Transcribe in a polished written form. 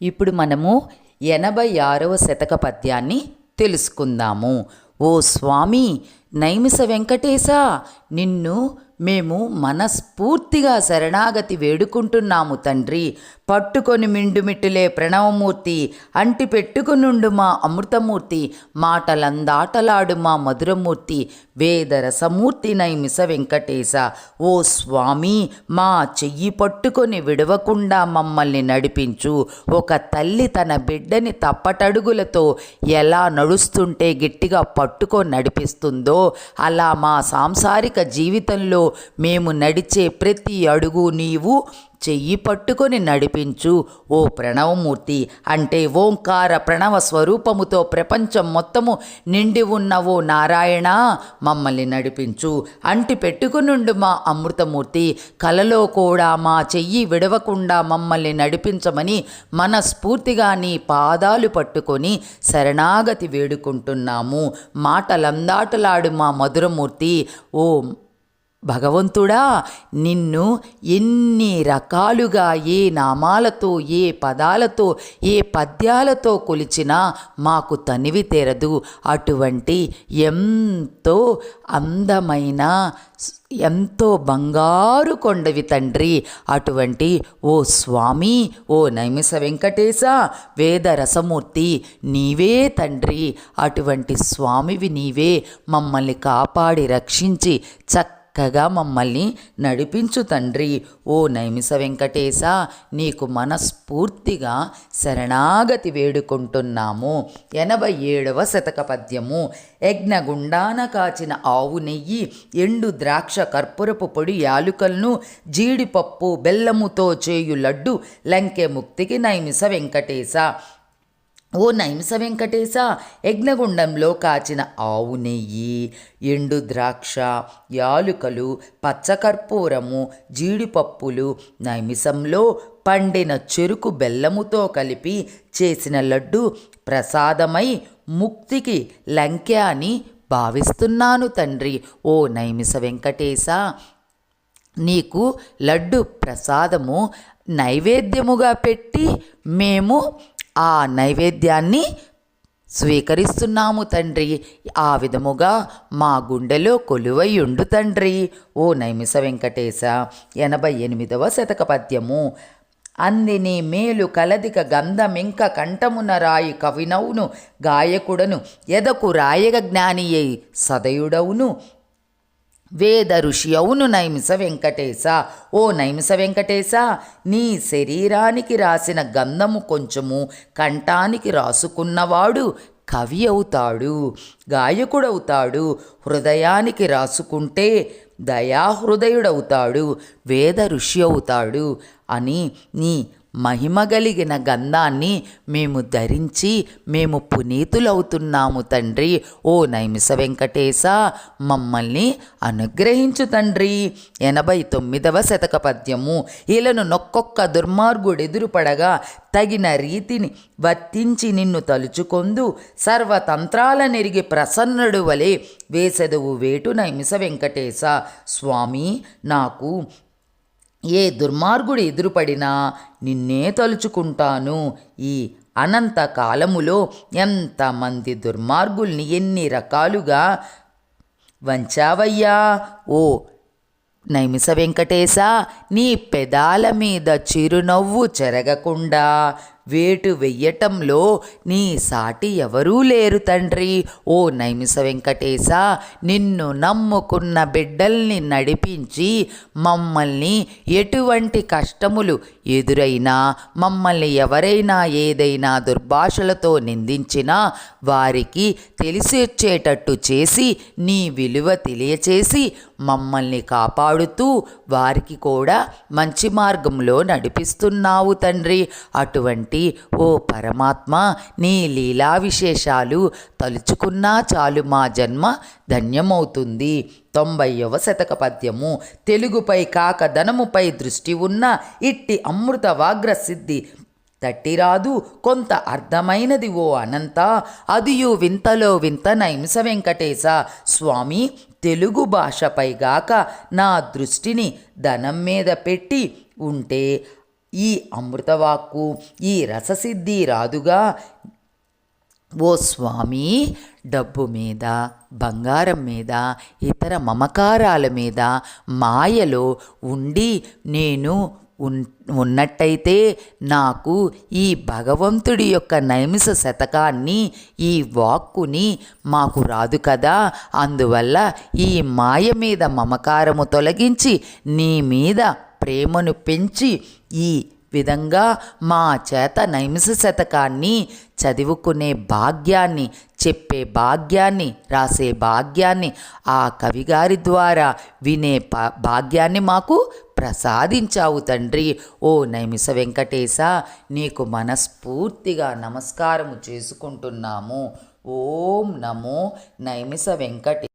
ఇప్పుడు మనము 86వ శతక పద్యాన్ని తెలుసుకుందాము. ఓ స్వామి నైమిస వెంకటేశ, నిన్ను మేము మనస్ఫూర్తిగా శరణాగతి వేడుకుంటున్నాము తండ్రి. పట్టుకొని మిండుమిట్టులే ప్రణవమూర్తి, అంటి పెట్టుకునుండు మా అమృతమూర్తి, మాటలందాటలాడు మా మధురమూర్తి, వేదరసమూర్తి నైమిస వెంకటేశ. ఓ స్వామి మా చెయ్యి పట్టుకొని విడవకుండా మమ్మల్ని నడిపించు. ఒక తల్లి తన బిడ్డని తప్పటడుగులతో ఎలా నడుస్తుంటే గట్టిగా పట్టుకొని నడిపిస్తుందో అలా మా సాంసారిక జీవితంలో మేము నడిచే ప్రతి అడుగు నీవు చెయ్యి పట్టుకొని నడిపించు. ఓ ప్రణవమూర్తి, అంటే ఓంకార ప్రణవ స్వరూపముతో ప్రపంచం మొత్తము నిండి ఉన్న ఓ నారాయణ, మమ్మల్ని నడిపించు. అంటి పెట్టుకునుండు మా అమృతమూర్తి, కలలో కూడా మా చెయ్యి విడవకుండా మమ్మల్ని నడిపించమని మనస్ఫూర్తిగా నీ పాదాలు పట్టుకొని శరణాగతి వేడుకుంటున్నాము. మాటలందాటలాడు మా మధురమూర్తి. ఓ భగవంతుడా, నిన్ను ఎన్ని రకాలుగా ఏ నామాలతో, ఏ పదాలతో, ఏ పద్యాలతో కొలిచినా మాకు తనివి తెరదు. అటువంటి ఎంతో అందమైన, ఎంతో బంగారు కొండవి తండ్రి. అటువంటి ఓ స్వామి, ఓ నైమిస వెంకటేశ, వేదరసమూర్తి నీవే తండ్రి. అటువంటి స్వామివి నీవే. మమ్మల్ని కాపాడి రక్షించి చక్కగా మమ్మల్ని నడిపించు తండ్రి. ఓ నైమిస వెంకటేశ, నీకు మనస్ఫూర్తిగా శరణాగతి వేడుకుంటున్నాము. 87వ శతక పద్యము. యజ్ఞగుండాన కాచిన ఆవు నెయ్యి, ఎండు ద్రాక్ష కర్పూరపు పొడి యాలుకలను, జీడిపప్పు బెల్లముతో చేయు లడ్డు, లంకె ముక్తికి నైమిస వెంకటేశ. ఓ నైమిస వెంకటేశ, యజ్ఞగుండంలో కాచిన ఆవు నెయ్యి, ఎండు ద్రాక్ష, యాలుకలు, పచ్చకర్పూరము, జీడిపప్పులు, నైమిసంలో పండిన చెరుకు బెల్లముతో కలిపి చేసిన లడ్డు ప్రసాదమై ముక్తికి లంకె అని భావిస్తున్నాను తండ్రి. ఓ నైమిస వెంకటేశ, నీకు లడ్డు ప్రసాదము నైవేద్యముగా పెట్టి మేము ఆ నైవేద్యాన్ని స్వీకరిస్తున్నాము తండ్రి. ఆ విధముగా మా గుండెలో కొలువై ఉండు తండ్రి. ఓ నైమిస వెంకటేశ. 88వ శతక పద్యము. అందిని మేలు కలదిక గంధమింక కంఠమున రాయి కవినవును, గాయకుడను ఎదకు రాయగ జ్ఞానియై సదయుడవును, వేద ఋషి అవును నైమిస వెంకటేశ. ఓ నైమిస వెంకటేశ, నీ శరీరానికి రాసిన గంధము కొంచెము కంఠానికి రాసుకున్నవాడు కవి అవుతాడు, గాయకుడవుతాడు. హృదయానికి రాసుకుంటే దయాహృదయుడవుతాడు, వేద ఋషి అవుతాడు అని నీ మహిమగలిగిన గంధాన్ని మేము ధరించి మేము పునీతులవుతున్నాము తండ్రి. ఓ నైమిస వెంకటేశ, మమ్మల్ని అనుగ్రహించు తండ్రి. 89వ శతక పద్యము. ఇలను నొక్కొక్క దుర్మార్గుడెదురుపడగా తగిన రీతిని వర్తించి నిన్ను తలుచుకొందు, సర్వతంత్రాల నెరిగి ప్రసన్నుడు వలె వేసెదవు వేటు నైమిస వెంకటేశ. స్వామి, నాకు ఏ దుర్మార్గుడు ఎదురుపడినా నిన్నే తలుచుకుంటాను. ఈ అనంత కాలములో ఎంతమంది దుర్మార్గుల్ని ఎన్ని రకాలుగా వంచావయ్యా. ఓ నైమిస వెంకటేశ, నీ పెదాల మీద చిరునవ్వు చెరగకుండా వేటు వెయ్యటంలో నీ సాటి ఎవరూ లేరు తండ్రి. ఓ నైమిస వెంకటేశ, నిన్ను నమ్ముకున్న బిడ్డల్ని నడిపించి మమ్మల్ని ఎటువంటి కష్టములు ఎదురైనా, మమ్మల్ని ఎవరైనా ఏదైనా దుర్భాషలతో నిందించినా వారికి తెలిసి వచ్చేటట్టు చేసి నీ విలువ తెలియచేసి మమ్మల్ని కాపాడుతూ వారికి కూడా మంచి మార్గంలో నడిపిస్తున్నావు తండ్రి. అటువంటి ఓ పరమాత్మ, నీ లీలా విశేషాలు తలుచుకున్నా చాలు మా జన్మ ధన్యమవుతుంది. 90వ శతక పద్యము. తెలుగుపై కాక ధనముపై దృష్టి ఉన్న ఇట్టి అమృత వాగ్ర సిద్ధి తట్టిరాదు కొంత అర్థమైనది ఓ అనంత, అదియు వింతలో వింత నైమిస వెంకటేశ. స్వామి, తెలుగు భాషపై గాక నా దృష్టిని ధనం మీద పెట్టి ఉంటే ఈ అమృతవాక్కు, ఈ రససిద్ధి రాదుగా. ఓ స్వామి, డబ్బు మీద, బంగారం మీద, ఇతర మమకారాల మీద మాయలో ఉండి నేను ఉన్నట్టయితే నాకు ఈ భగవంతుడి యొక్క నైమిష శతకాన్ని, ఈ వాక్కుని మాకు రాదు కదా. అందువల్ల ఈ మాయ మీద మమకారము తొలగించి నీ మీద ప్రేమను పెంచి ఈ విధంగా మా చేత నైమిష శతకాన్ని చదువుకునే భాగ్యాన్ని, చెప్పే భాగ్యాన్ని, రాసే భాగ్యాన్ని, ఆ కవిగారి ద్వారా వినే భాగ్యాన్ని మాకు ప్రసాదించావు తండ్రి. ఓ నైమిష వెంకటేశ, నీకు మనస్ఫూర్తిగా నమస్కారము చేసుకుంటున్నాము. ఓం నమో నైమిష వెంకటే